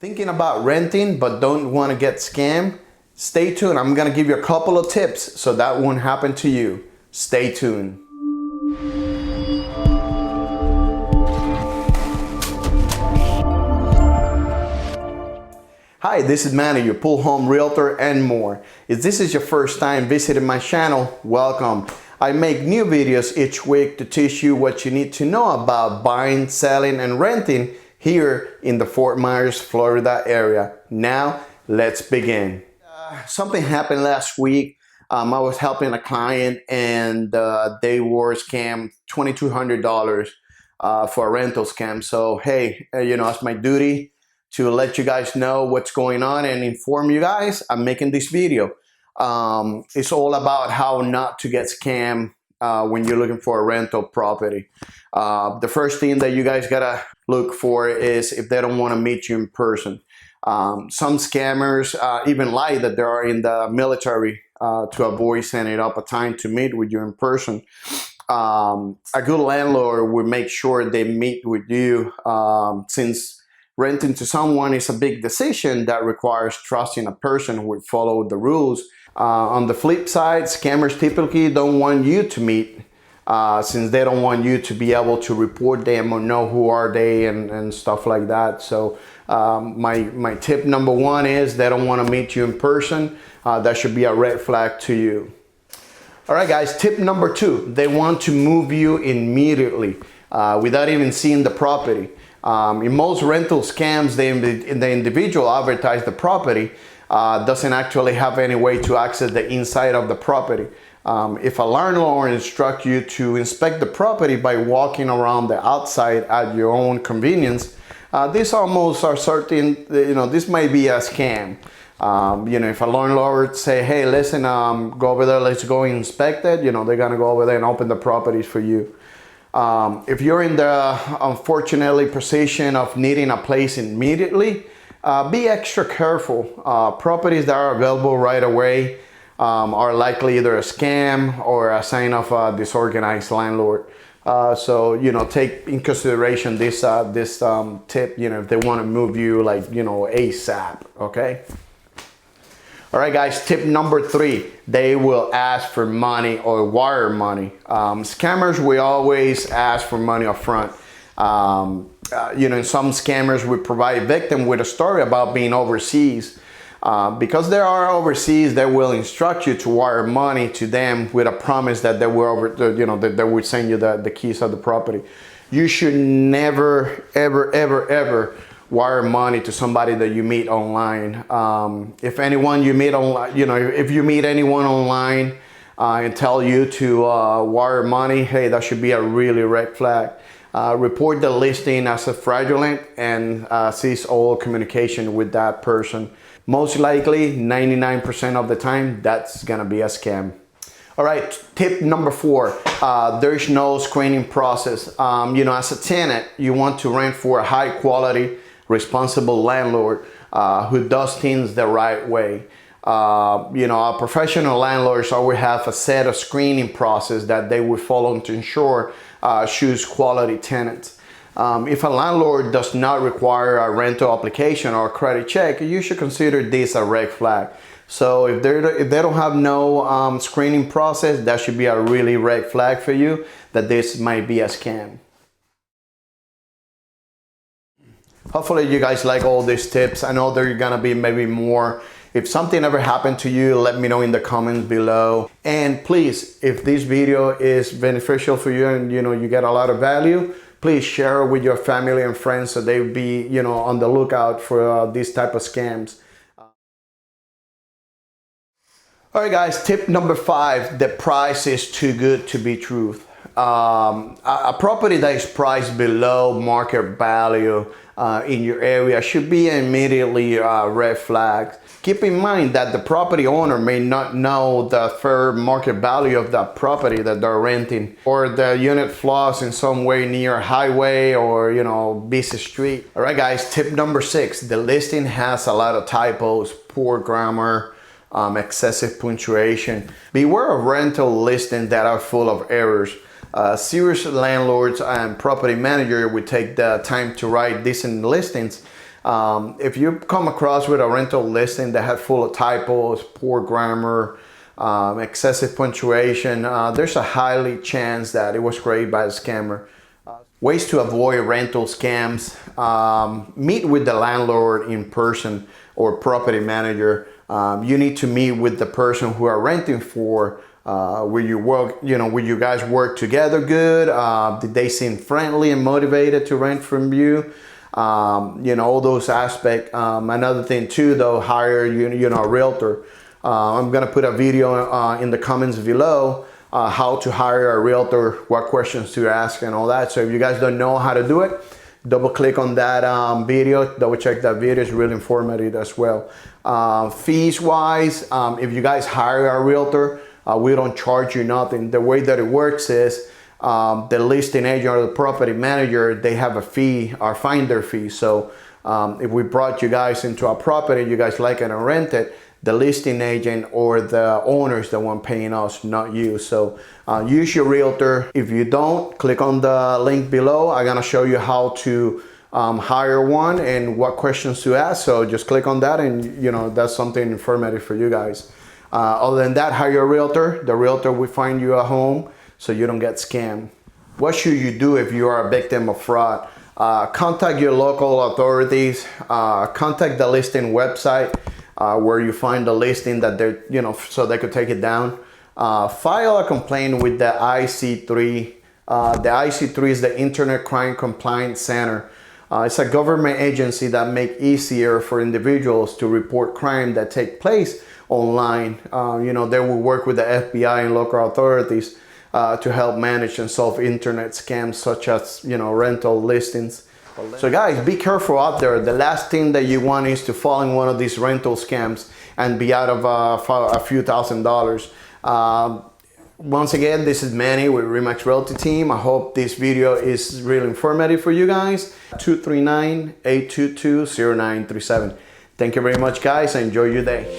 Thinking about renting but don't want to get scammed? Stay tuned. I'm going to give you a couple of tips so that won't happen to you. Stay tuned. Hi, this is Manny, your pool home realtor and more. If this is your first time visiting my channel, welcome. I make new videos each week to teach you what you need to know about buying, selling, and renting here in the Fort Myers, Florida area. Now, let's begin. Something happened last week. I was helping a client and they were scammed $2,200 for a rental scam. So, hey, it's my duty to let you guys know what's going on and inform you guys. I'm making this video. It's all about how not to get scammed when you're looking for a rental property. The first thing that you guys gotta look for is if they don't want to meet you in person. Some scammers even lie that they are in the military to avoid setting up a time to meet with you in person. A good landlord will make sure they meet with you, since renting to someone is a big decision that requires trusting a person who will follow the rules. On the flip side, scammers typically don't want you to meet since they don't want you to be able to report them or know who are they and stuff like that. So my tip number one is they don't want to meet you in person. That should be a red flag to you. All right, guys, tip number two, they want to move you immediately without even seeing the property. In most rental scams, the individual advertise the property doesn't actually have any way to access the inside of the property. If a landlord instructs you to inspect the property by walking around the outside at your own convenience, this almost are certain, this might be a scam. If a landlord say, hey, listen, go over there, let's go inspect it, they're gonna go over there and open the properties for you. If you're in the unfortunately position of needing a place immediately, be extra careful. Properties that are available right away are likely either a scam or a sign of a disorganized landlord. So take in consideration this tip. If they want to move you ASAP. Okay. All right, guys, tip number three, they will ask for money or wire money. Scammers will always ask for money up front. Some scammers will provide victim with a story about being overseas. Because they are overseas, they will instruct you to wire money to them with a promise that they will that they would send you the keys of the property. You should never, ever, ever, ever wire money to somebody that you meet online. If anyone you meet online, if you meet anyone online and tell you to wire money, hey, that should be a really red flag. Report the listing as a fraudulent and cease all communication with that person. Most likely, 99% of the time, that's gonna be a scam. All right, tip number four, there's no screening process. As a tenant, you want to rent for a high quality, responsible landlord who does things the right way. Our professional landlords always have a set of screening process that they will follow to ensure choose quality tenants. If a landlord does not require a rental application or credit check, you should consider this a red flag. So if they don't have no screening process, that should be a really red flag for you that this might be a scam. Hopefully you guys like all these tips. I know there are gonna be maybe more. If something ever happened to you, let me know in the comments below. And please, if this video is beneficial for you and you get a lot of value, please share it with your family and friends so they'll be on the lookout for these type of scams. All right, guys, tip number five, the price is too good to be true. A property that is priced below market value in your area should be immediately red flags. Keep in mind that the property owner may not know the fair market value of the property that they're renting, or the unit flaws in some way near a highway or busy street. All right, guys, tip number six, the listing has a lot of typos, poor grammar, excessive punctuation. Beware of rental listings that are full of errors. Serious landlords and property manager would take the time to write decent listings If you come across with a rental listing that had full of typos, poor grammar, excessive punctuation, there's a highly chance that it was created by a scammer. Ways to avoid rental scams: meet with the landlord in person or property manager. You need to meet with the person who are renting for. Will you work, will you guys work together good? Did they seem friendly and motivated to rent from you? All those aspects. Another thing too, though, hire a realtor. I'm gonna put a video in the comments below how to hire a realtor, what questions to ask, and all that. So if you guys don't know how to do it, double click on that video, double check that video. It's really informative as well. Fees wise, if you guys hire a realtor, we don't charge you nothing. The way that it works is the listing agent or the property manager, they have a fee, our finder fee. So if we brought you guys into a property, you guys like it and rent it, the listing agent or the owner is the one paying us, not you. So use your realtor. If you don't, click on the link below. I'm gonna show you how to hire one and what questions to ask. So just click on that, and that's something informative for you guys. Other than that, hire a realtor. The realtor will find you a home so you don't get scammed. What should you do if you are a victim of fraud? Contact your local authorities. Contact the listing website where you find the listing that they're, so they could take it down. File a complaint with the IC3. The IC3 is the Internet Crime Compliance Center. It's a government agency that makes easier for individuals to report crime that take place online. They will work with the FBI and local authorities to help manage and solve internet scams such as, rental listings. So guys, be careful out there. The last thing that you want is to fall in one of these rental scams and be out of a few $1,000s. Once again, this is Manny with REMAX Realty Team. I hope this video is really informative for you guys. 239-822-0937. Thank you very much, guys. Enjoy your day.